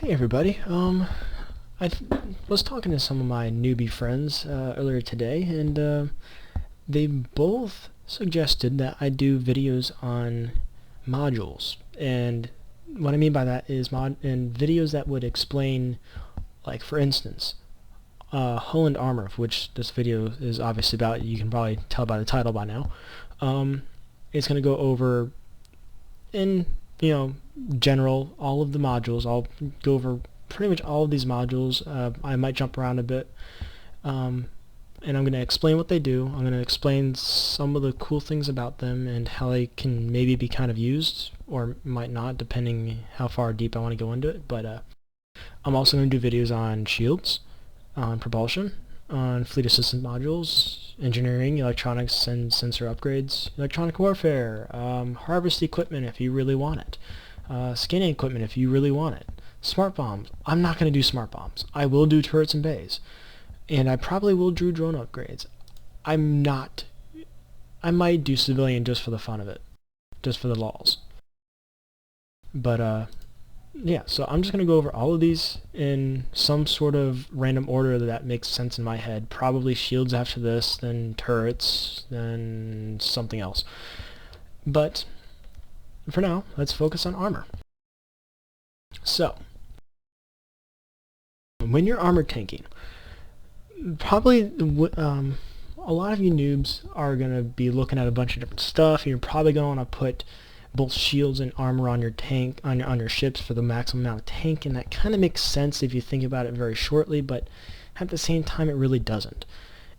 Hey everybody. Was talking to some of my newbie friends earlier today, and they both suggested that I do videos on modules. And what I mean by that is videos that would explain, like for instance, hull and armor, which this video is obviously about. You can probably tell by the title by now. It's going to go over in general all of the modules. I'll go over pretty much all of these modules. I might jump around a bit, and I'm going to explain what they do. I'm going to explain some of the cool things about them and how they can maybe be kind of used or might not, depending how far deep I want to go into it. But I'm also going to do videos on shields, on propulsion, on fleet assistance modules, engineering, electronics and sensor upgrades, electronic warfare, harvest equipment if you really want it, scanning equipment if you really want it, smart bombs. I'm not going to do smart bombs. I will do turrets and bays, and I probably will do drone upgrades. I might do civilian just for the fun of it, just for the lols. But yeah, so I'm just going to go over all of these in some sort of random order that makes sense in my head. Probably shields after this, then turrets, then something else. But for now, let's focus on armor. So, when you're armor tanking, probably a lot of you noobs are going to be looking at a bunch of different stuff. You're probably going to want to put both shields and armor on your tank, on your ships for the maximum amount of tank, and that kind of makes sense if you think about it very shortly, but at the same time it really doesn't.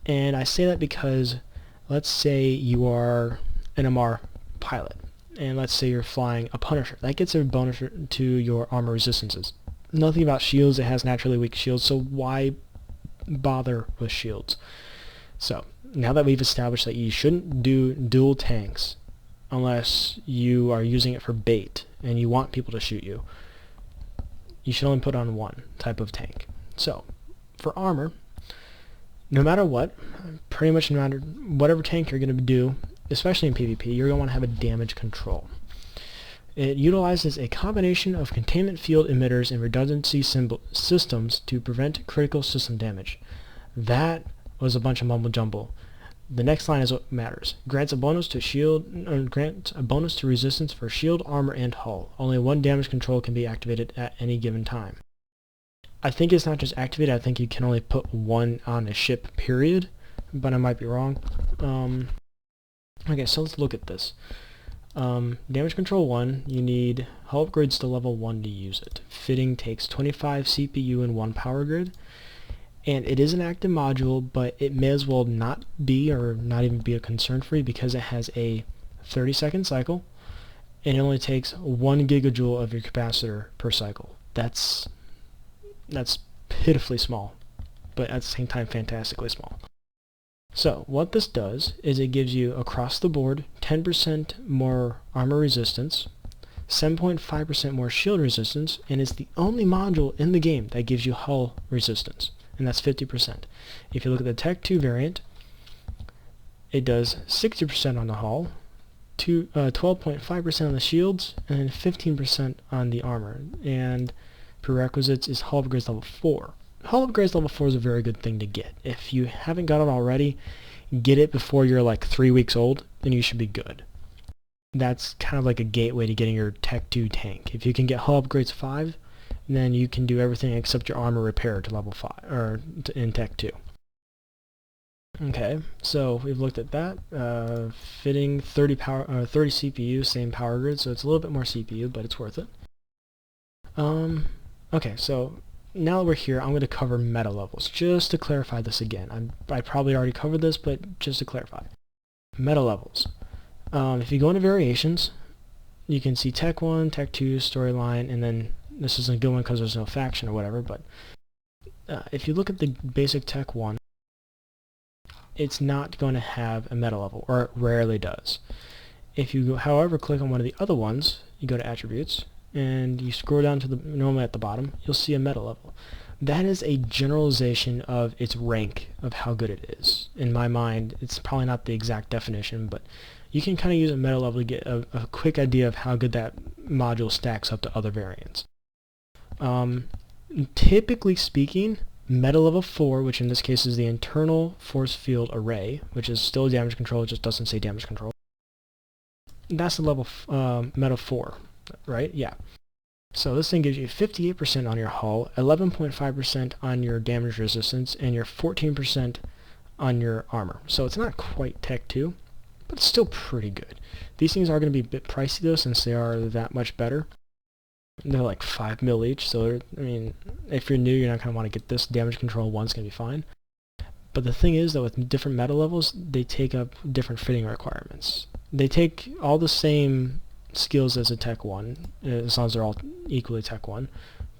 And I say that because let's say you are an MR pilot, and let's say you're flying a Punisher. That gets a bonus to your armor resistances. Nothing about shields. It has naturally weak shields, so why bother with shields? So now that we've established that you shouldn't do dual tanks unless you are using it for bait and you want people to shoot you, you should only put on one type of tank. So for armor, no matter what, pretty much no matter whatever tank you're going to do, especially in PvP, you're going to want to have a damage control. It utilizes a combination of containment field emitters and redundancy systems to prevent critical system damage. That was a bunch of mumble jumble. The next line is what matters. Grants a bonus to resistance for shield, armor, and hull. Only one damage control can be activated at any given time. I think it's not just activated. I think you can only put one on a ship, period. But I might be wrong. Okay, so let's look at this. Damage control 1, you need hull upgrades to level 1 to use it. Fitting takes 25 CPU and 1 power grid. And it is an active module, but it may as well not be, or not even be a concern for you, because it has a 30-second cycle, and it only takes 1 gigajoule of your capacitor per cycle. That's pitifully small, but at the same time fantastically small. So what this does is it gives you across the board 10% more armor resistance, 7.5% more shield resistance, and it's the only module in the game that gives you hull resistance, and that's 50%. If you look at the Tech 2 variant, it does 60% on the hull, 12.5% on the shields, and 15% on the armor. And prerequisites is hull upgrades level 4. Hull upgrades level 4 is a very good thing to get. If you haven't got it already, get it before you're like 3 weeks old, then you should be good. That's kind of like a gateway to getting your Tech 2 tank. If you can get hull upgrades 5, then you can do everything except your armor repair to level 5, or in Tech 2. Okay, so we've looked at that. Fitting 30 CPU, same power grid, so it's a little bit more CPU, but it's worth it. Okay, so now that we're here, I'm going to cover meta levels, just to clarify this again. I probably already covered this, but just to clarify. Meta levels. If you go into variations, you can see Tech 1, Tech 2, storyline, and then this isn't a good one because there's no faction or whatever, but if you look at the basic Tech 1, it's not going to have a meta level, or it rarely does. If you, however, click on one of the other ones, you go to attributes, and you scroll down to the normally at the bottom, you'll see a meta level. That is a generalization of its rank of how good it is. In my mind, it's probably not the exact definition, but you can kind of use a meta level to get a quick idea of how good that module stacks up to other variants. Typically speaking, meta level 4, which in this case is the internal force field array, which is still damage control, it just doesn't say damage control. That's the level meta 4, right? Yeah. So this thing gives you 58% on your hull, 11.5% on your damage resistance, and your 14% on your armor. So it's not quite Tech 2, but it's still pretty good. These things are going to be a bit pricey though, since they are that much better. They're like 5 mil each, so I mean, if you're new, you're not going to want to get this. Damage control 1's going to be fine. But the thing is that with different meta levels, they take up different fitting requirements. They take all the same skills as a Tech 1, as long as they're all equally Tech 1,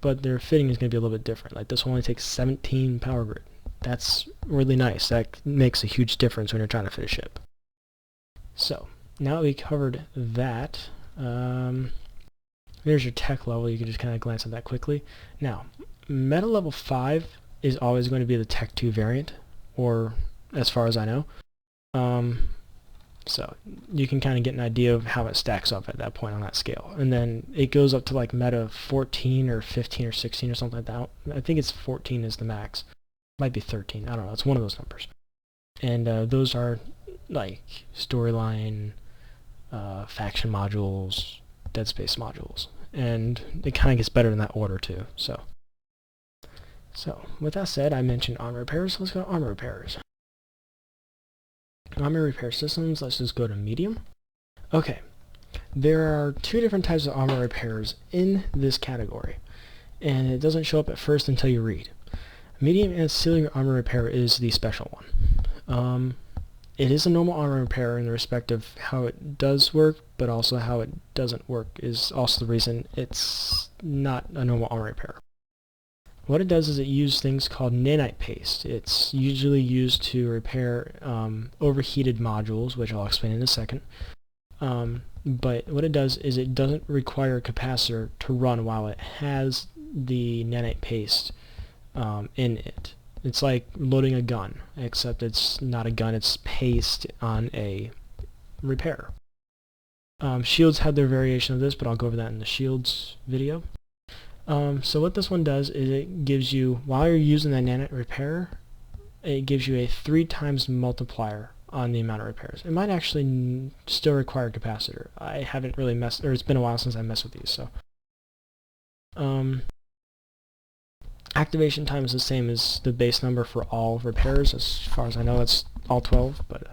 but their fitting is going to be a little bit different. Like this one only takes 17 power grid. That's really nice. That makes a huge difference when you're trying to fit a ship. So, now that we covered that, there's your Tech level. You can just kind of glance at that quickly. Now, meta level 5 is always going to be the Tech 2 variant, or as far as I know. So you can kind of get an idea of how it stacks up at that point on that scale. And then it goes up to like meta 14 or 15 or 16 or something like that. I think it's 14 is the max. Might be 13. I don't know. It's one of those numbers. And those are like storyline, faction modules, Dead Space modules. And it kind of gets better in that order too. So with that said, I mentioned armor repairs. Let's go to armor repairs. Armor repair systems, let's just go to medium. Okay, there are two different types of armor repairs in this category, and it doesn't show up at first until you read. Medium ancillary armor repair is the special one. It is a normal armor repair in the respect of how it does work, but also how it doesn't work is also the reason it's not a normal armor repair. What it does is it uses things called nanite paste. It's usually used to repair overheated modules, which I'll explain in a second. But what it does is it doesn't require a capacitor to run while it has the nanite paste in it. It's like loading a gun, except it's not a gun, it's paste on a repair. Shields have their variation of this, but I'll go over that in the shields video. So what this one does is it gives you, while you're using that nanite repair, it gives you a 3 times multiplier on the amount of repairs. It might actually still require a capacitor. I haven't really messed, or it's been a while since I messed with these, so. Activation time is the same as the base number for all repairs. As far as I know, it's all 12, but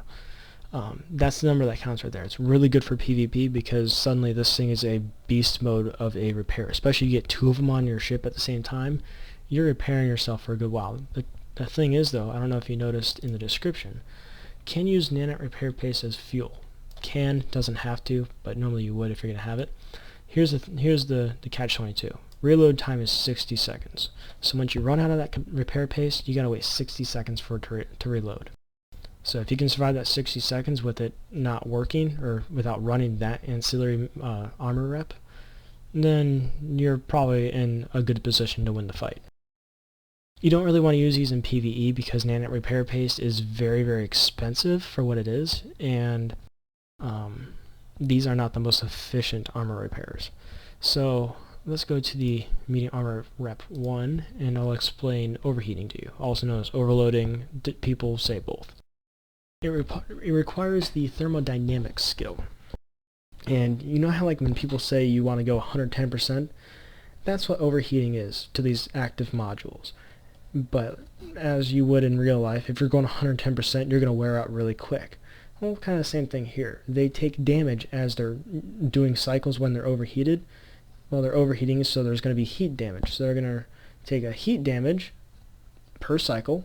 that's the number that counts right there. It's really good for PvP because suddenly this thing is a beast mode of a repair. Especially you get 2 of them on your ship at the same time, you're repairing yourself for a good while. The thing is though, I don't know if you noticed in the description, can use nanite repair paste as fuel. Can, doesn't have to, but normally you would if you're going to have it. Here's the catch-22. Reload time is 60 seconds. So once you run out of that repair paste, you got to wait 60 seconds for it to reload. So if you can survive that 60 seconds with it not working, or without running that ancillary armor rep, then you're probably in a good position to win the fight. You don't really want to use these in PvE because nanite repair paste is very, very expensive for what it is, and these are not the most efficient armor repairs. So let's go to the medium armor rep 1, and I'll explain overheating to you, also known as overloading. People say both. It requires the thermodynamics skill. And you know how like when people say you want to go 110%? That's what overheating is to these active modules. But as you would in real life, if you're going 110%, you're going to wear out really quick. Well, kind of the same thing here. They take damage as they're doing cycles when they're overheated. Well, they're overheating, so there's going to be heat damage. So they're going to take a heat damage per cycle.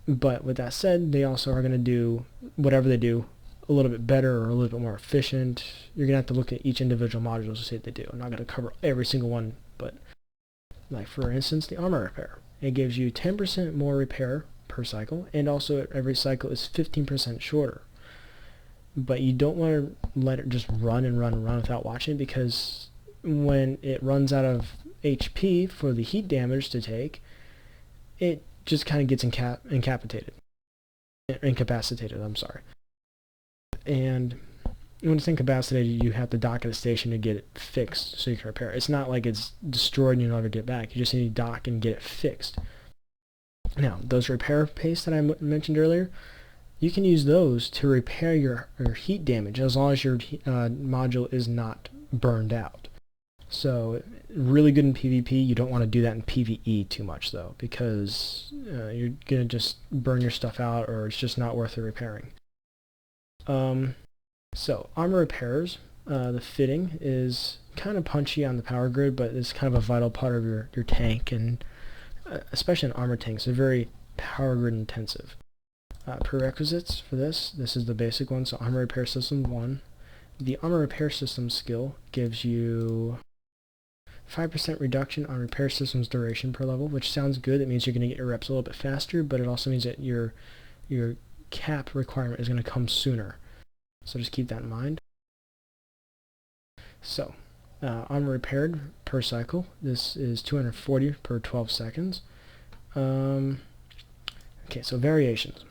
But with that said, they also are going to do whatever they do a little bit better or a little bit more efficient. You're going to have to look at each individual module to see what they do. I'm not going to cover every single one, but like for instance, the armor repair. It gives you 10% more repair per cycle, and also every cycle is 15% shorter. But you don't want to let it just run and run and run without watching, because when it runs out of HP for the heat damage to take, it just kind of gets incapacitated, I'm sorry. And when it's incapacitated, you have to dock at a station to get it fixed so you can repair it. It's not like it's destroyed and you'll never get it back. You just need to dock and get it fixed. Now, those repair pastes that I mentioned earlier, you can use those to repair your heat damage as long as your module is not burned out. So really good in PvP. You don't want to do that in PvE too much though, because you're gonna just burn your stuff out, or it's just not worth the repairing. So armor repairs. The fitting is kind of punchy on the power grid, but it's kind of a vital part of your tank, and especially in armor tanks, they're very power grid intensive. Prerequisites for this is the basic one. So armor repair system 1. The armor repair system skill gives you 5% reduction on repair system's duration per level, which sounds good. It means you're going to get your reps a little bit faster, but it also means that your cap requirement is going to come sooner. So just keep that in mind. So, armor repaired per cycle. This is 240 per 12 seconds. Okay, so variations.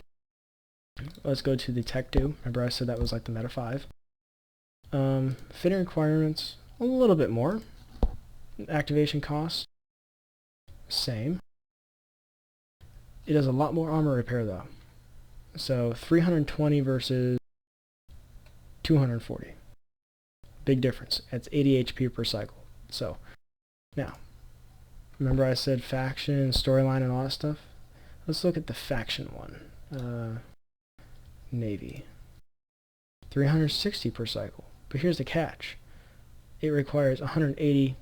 Let's go to the Tech 2. Remember I said that was like the Meta 5. Fitting requirements, a little bit more. Activation costs, same. It does a lot more armor repair though. So 320 versus 240. Big difference. It's 80 HP per cycle. So now, remember I said faction, storyline, and all that stuff? Let's look at the faction one. Navy. 360 per cycle. But here's the catch. It requires 180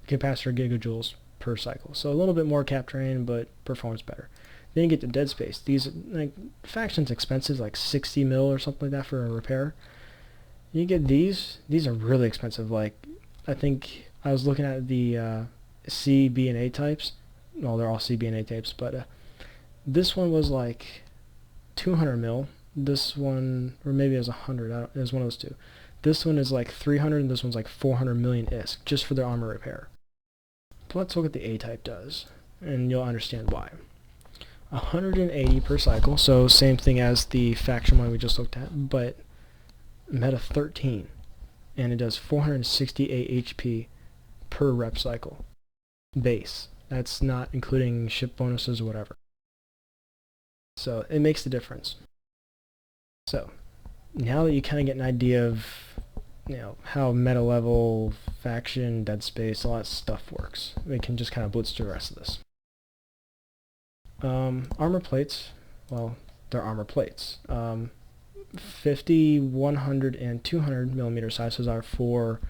capacitor gigajoules per cycle. So a little bit more cap drain, but performs better. Then you get to Dead Space. These, like, faction's expensive, like 60 mil or something like that for a repair. You get these are really expensive. Like, I think I was looking at the C, B, and A types. Well, they're all C, B, and A types, but this one was like 200 mil. This one, or maybe it was 100. It was one of those two. This one is like 300, and this one's like 400 million ISK just for their armor repair. But let's look at the A-type does, and you'll understand why. 180 per cycle, so same thing as the faction one we just looked at, but meta 13, and it does 468 HP per rep cycle. Base. That's not including ship bonuses or whatever. So it makes the difference. So now that you kind of get an idea of, you know, how meta level, faction, Dead Space, all that stuff works, we can just kind of blitz through the rest of this. Armor plates, well, they're armor plates. 50, 100, and 200 millimeter sizes are for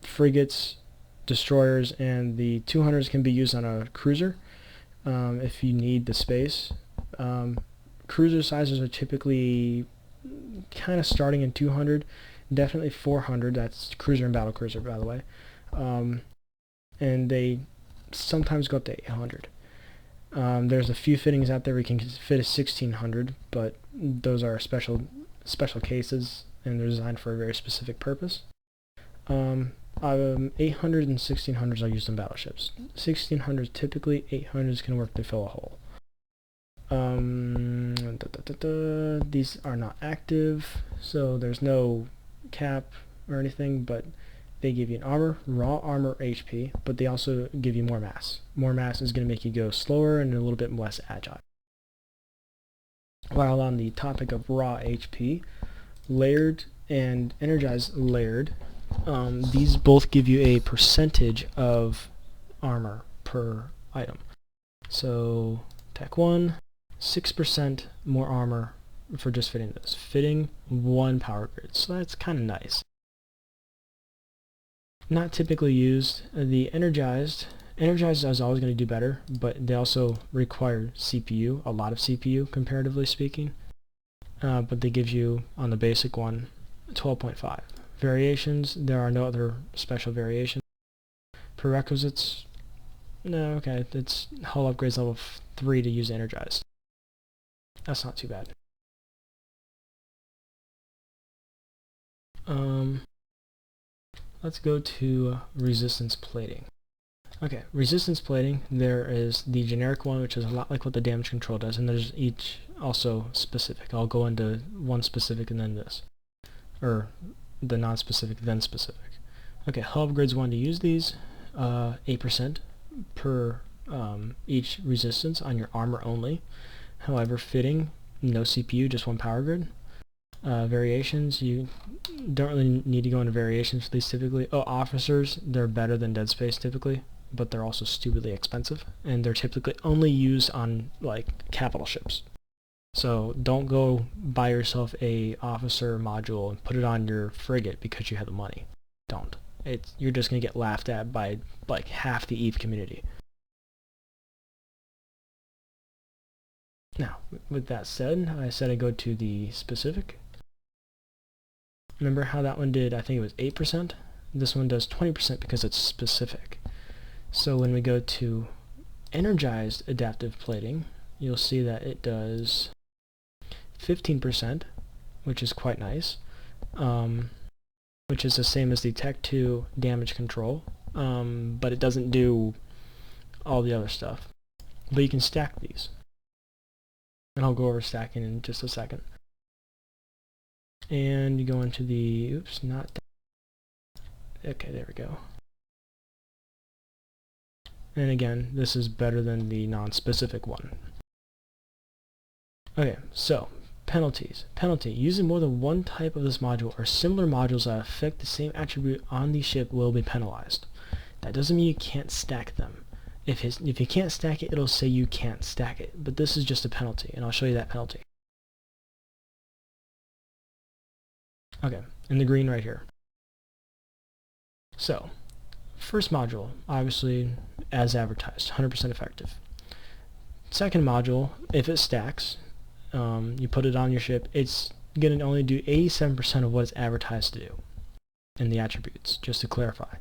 frigates, destroyers, and the 200s can be used on a cruiser if you need the space. Cruiser sizes are typically kind of starting in 200, definitely 400. That's cruiser and battle cruiser, by the way. And they sometimes go up to 800. There's a few fittings out there where you can fit a 1600, but those are special cases, and they're designed for a very specific purpose. 800 and 1600s are used in battleships. 1600s typically, 800s can work to fill a hole. These are not active, so there's no cap or anything, but they give you an raw armor HP, but they also give you more mass. More mass is going to make you go slower and a little bit less agile. While on the topic of raw HP, layered and energized layered, these both give you a percentage of armor per item. So Tech 1, 6% more armor for just fitting this. Fitting 1 power grid, so that's kind of nice. Not typically used. The energized is always going to do better, but they also require CPU, a lot of CPU comparatively speaking. But they give you, on the basic one, 12.5. Variations, there are no other special variations. Prerequisites, no, okay, it's hull upgrades level 3 to use energized. That's not too bad. Let's go to resistance plating. Okay, resistance plating, there is the generic one, which is a lot like what the damage control does, and there's each also specific. I'll go into one specific and then this. Or the non-specific, then specific. Okay, hull upgrades one to use these, 8% per each resistance on your armor only. However, fitting, no CPU, just one power grid. Variations, you don't really need to go into variations for these typically. Oh, officers, they're better than Dead Space typically, but they're also stupidly expensive, and they're typically only used on like capital ships. So don't go buy yourself a officer module and put it on your frigate because you have the money. Don't. You're just gonna get laughed at by like half the EVE community. Now, with that said, I said I go to the specific. Remember how that one did, I think it was 8%? This one does 20% because it's specific. So when we go to energized adaptive plating, you'll see that it does 15%, which is quite nice, which is the same as the Tech 2 damage control, but it doesn't do all the other stuff. But you can stack these. And I'll go over stacking in just a second. And you go into the, oops, not that. Okay, there we go. And again, this is better than the non-specific one. Okay, so penalties. Penalty. Using more than one type of this module or similar modules that affect the same attribute on the ship will be penalized. That doesn't mean you can't stack them. If you can't stack it, it'll say you can't stack it. But this is just a penalty, and I'll show you that penalty. Okay, in the green right here. So, first module, obviously, as advertised, 100% effective. Second module, if it stacks, you put it on your ship, it's going to only do 87% of what it's advertised to do in the attributes, just to clarify.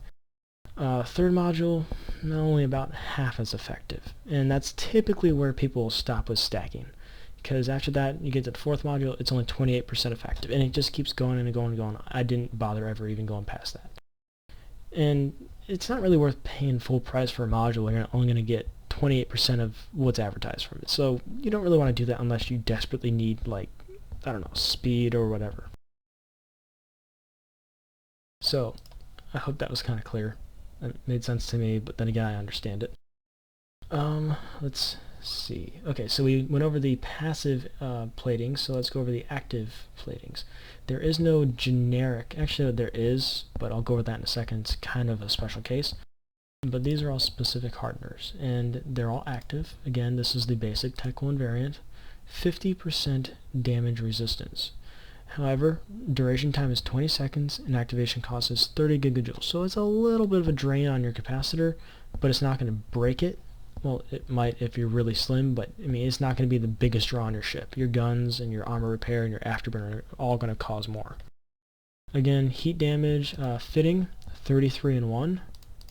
Third module, only about half as effective, and that's typically where people will stop with stacking, because after that you get to the fourth module, it's only 28% effective, and it just keeps going and going and going. I didn't bother ever even going past that. And it's not really worth paying full price for a module when you're only going to get 28% of what's advertised from it. So you don't really want to do that unless you desperately need, like, I don't know, speed or whatever. So I hope that was kind of clear. It made sense to me, but then again, I understand it. Let's see. Okay, so we went over the passive platings, so let's go over the active platings. There is no generic, actually there is, but I'll go over that in a second. It's kind of a special case. But these are all specific hardeners, and they're all active. Again, this is the basic Tech 1 variant. 50% damage resistance. However, duration time is 20 seconds, and activation cost is 30 gigajoules. So it's a little bit of a drain on your capacitor, but it's not going to break it. Well, it might if you're really slim, but I mean, it's not going to be the biggest draw on your ship. Your guns and your armor repair and your afterburner are all going to cause more. Again, heat damage, fitting, 33 and 1.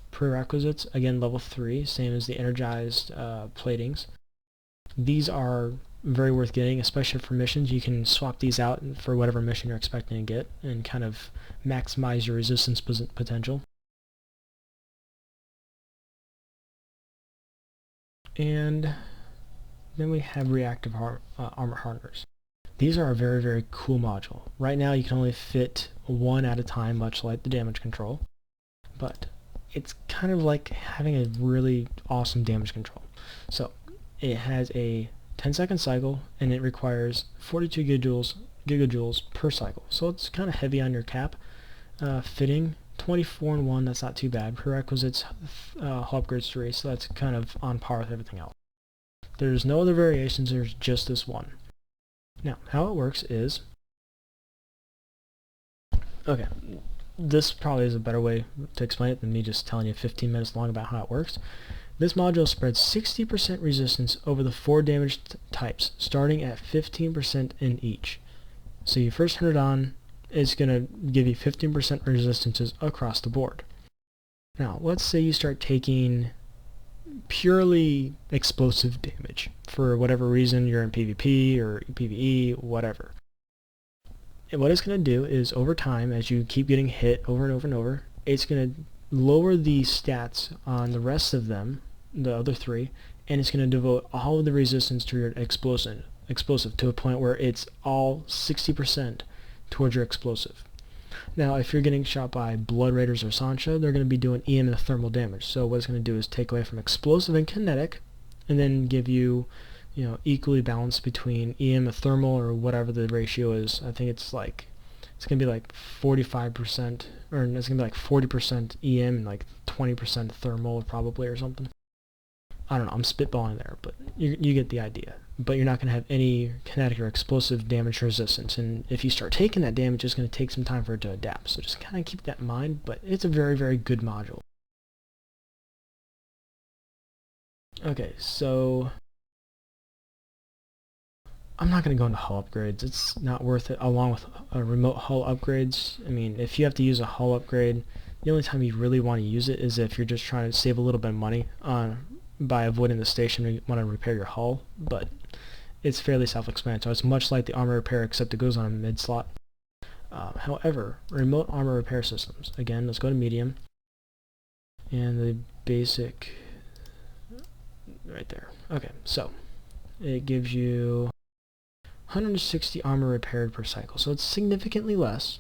Prerequisites, again, level 3, same as the energized platings. These are very worth getting, especially for missions. You can swap these out for whatever mission you're expecting to get and kind of maximize your resistance potential. And then we have reactive armor hardeners. These are a very, very cool module. Right now you can only fit one at a time, much like the damage control, but it's kind of like having a really awesome damage control. So it has a 10-second cycle, and it requires 42 gigajoules per cycle. So it's kind of heavy on your cap. Fitting, 24 and 1, that's not too bad. Prerequisites, hull upgrades 3, so that's kind of on par with everything else. There's no other variations, there's just this one. Now, how it works is, okay, this probably is a better way to explain it than me just telling you 15 minutes long about how it works. This module spreads 60% resistance over the 4 damage types, starting at 15% in each. So you first turn it on, it's going to give you 15% resistances across the board. Now, let's say you start taking purely explosive damage. For whatever reason, you're in PvP or PvE, whatever. And what it's going to do is, over time, as you keep getting hit over and over and over, it's going to lower the stats on the rest of them, the other three, and it's going to devote all of the resistance to your explosive to a point where it's all 60% towards your explosive. Now, if you're getting shot by Blood Raiders or Sancho, they're going to be doing EM and thermal damage. So what it's going to do is take away from explosive and kinetic, and then give you, equally balanced between EM and thermal, or whatever the ratio is. I think it's going to be like 45%, or it's going to be like 40% EM and like 20% thermal probably, or something. I don't know, I'm spitballing there, but you get the idea. But you're not going to have any kinetic or explosive damage resistance, and if you start taking that damage, it's going to take some time for it to adapt. So just kind of keep that in mind, but it's a very, very good module. Okay, so I'm not going to go into hull upgrades. It's not worth it, along with remote hull upgrades. I mean, if you have to use a hull upgrade, the only time you really want to use it is if you're just trying to save a little bit of money by avoiding the station when you want to repair your hull, but it's fairly self-explanatory. It's much like the armor repair, except it goes on a mid-slot. However, remote armor repair systems. Again, let's go to medium, and the basic, right there. Okay, so it gives you 160 armor repaired per cycle, so it's significantly less,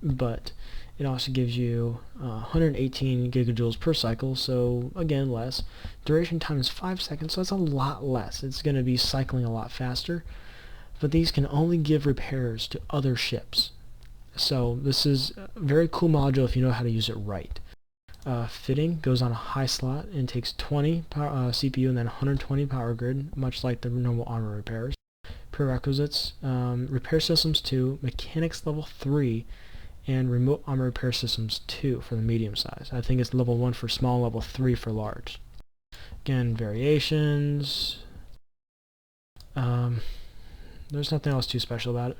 but it also gives you 118 gigajoules per cycle, so again less. Duration time is 5 seconds, so that's a lot less. It's going to be cycling a lot faster, but these can only give repairs to other ships. So this is a very cool module if you know how to use it right. Fitting goes on a high slot and takes 20 CPU and then 120 power grid, much like the normal armor repairs. Prerequisites, repair systems 2, mechanics level 3, and remote armor repair systems 2 for the medium size. I think it's level 1 for small, level 3 for large. Again, variations. There's nothing else too special about it.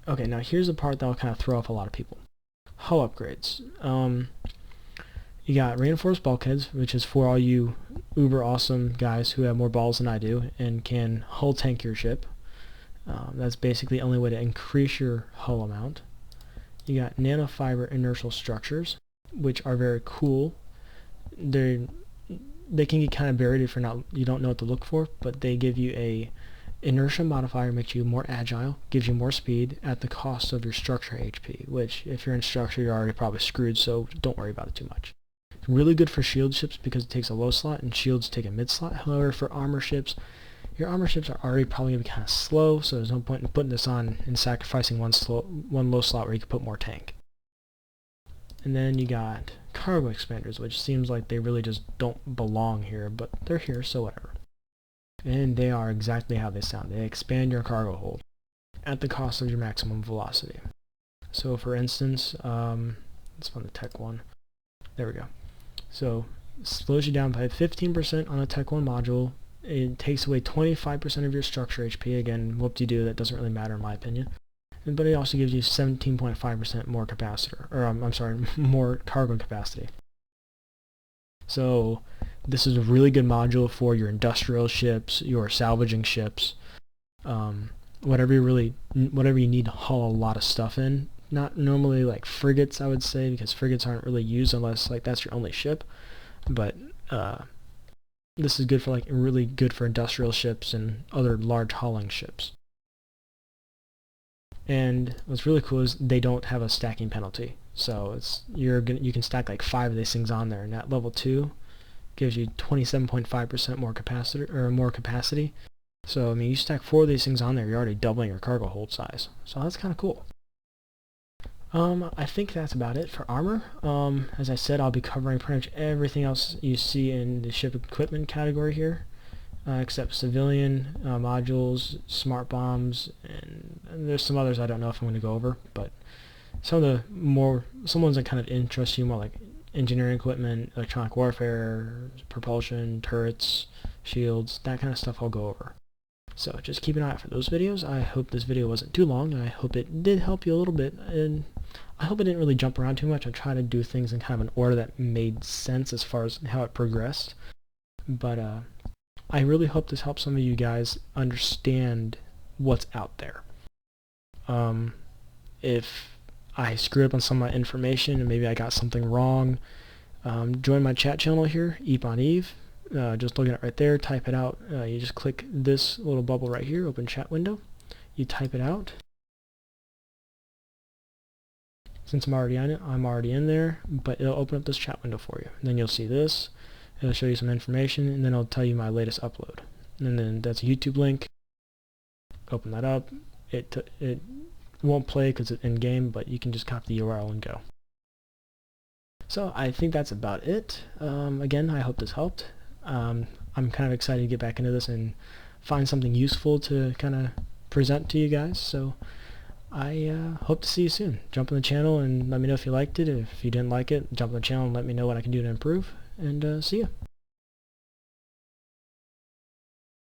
Okay, now here's the part that will kind of throw off a lot of people. Hull upgrades. You got reinforced bulkheads, which is for all you uber awesome guys who have more balls than I do and can hull tank your ship. That's basically the only way to increase your hull amount. You got nanofiber inertial structures, which are very cool. They can get kind of buried if you don't know what to look for, but they give you a inertia modifier, makes you more agile, gives you more speed at the cost of your structure HP, which if you're in structure you're already probably screwed, so don't worry about it too much. It's really good for shield ships because it takes a low slot and shields take a mid slot. However, for armor ships, your armor ships are already probably going to be kind of slow, so there's no point in putting this on and sacrificing one low slot where you could put more tank. And then you got cargo expanders, which seems like they really just don't belong here, but they're here, so whatever. And they are exactly how they sound. They expand your cargo hold at the cost of your maximum velocity. So for instance, let's find the tech one. There we go. So it slows you down by 15% on a tech 1 module. It takes away 25% of your structure HP. Again, whoop-de-doo, that doesn't really matter in my opinion. But it also gives you 17.5% more capacitor, or I'm sorry, more cargo capacity. So this is a really good module for your industrial ships, your salvaging ships, whatever you need to haul a lot of stuff in. Not normally like frigates, I would say, because frigates aren't really used unless like that's your only ship. But this is good for really good for industrial ships and other large hauling ships. And what's really cool is they don't have a stacking penalty. So you can stack like 5 of these things on there, and at level 2 gives you 27.5% more capacity. So I mean, you stack 4 of these things on there, you're already doubling your cargo hold size. So that's kind of cool. I think that's about it for armor. As I said, I'll be covering pretty much everything else you see in the ship equipment category here, except civilian modules, smart bombs, and there's some others I don't know if I'm going to go over, but some ones that kind of interest you more, like engineering equipment, electronic warfare, propulsion, turrets, shields, that kind of stuff I'll go over. So just keep an eye out for those videos. I hope this video wasn't too long. I hope it did help you a little bit, and I hope it didn't really jump around too much. I try to do things in kind of an order that made sense as far as how it progressed. But I really hope this helps some of you guys understand what's out there. If I screwed up on some of my information and maybe I got something wrong, join my chat channel here, EEPonEVE. Just looking at it right there, type it out. You just click this little bubble right here, open chat window. You type it out. Since I'm already on it, I'm already in there, but it'll open up this chat window for you. And then you'll see this. It'll show you some information, and then it'll tell you my latest upload. And then that's a YouTube link. Open that up. It won't play because it's in game, but you can just copy the URL and go. So I think that's about it. Again, I hope this helped. I'm kind of excited to get back into this and find something useful to kind of present to you guys. So I hope to see you soon. Jump on the channel and let me know if you liked it. If you didn't like it, jump on the channel and let me know what I can do to improve. And see ya.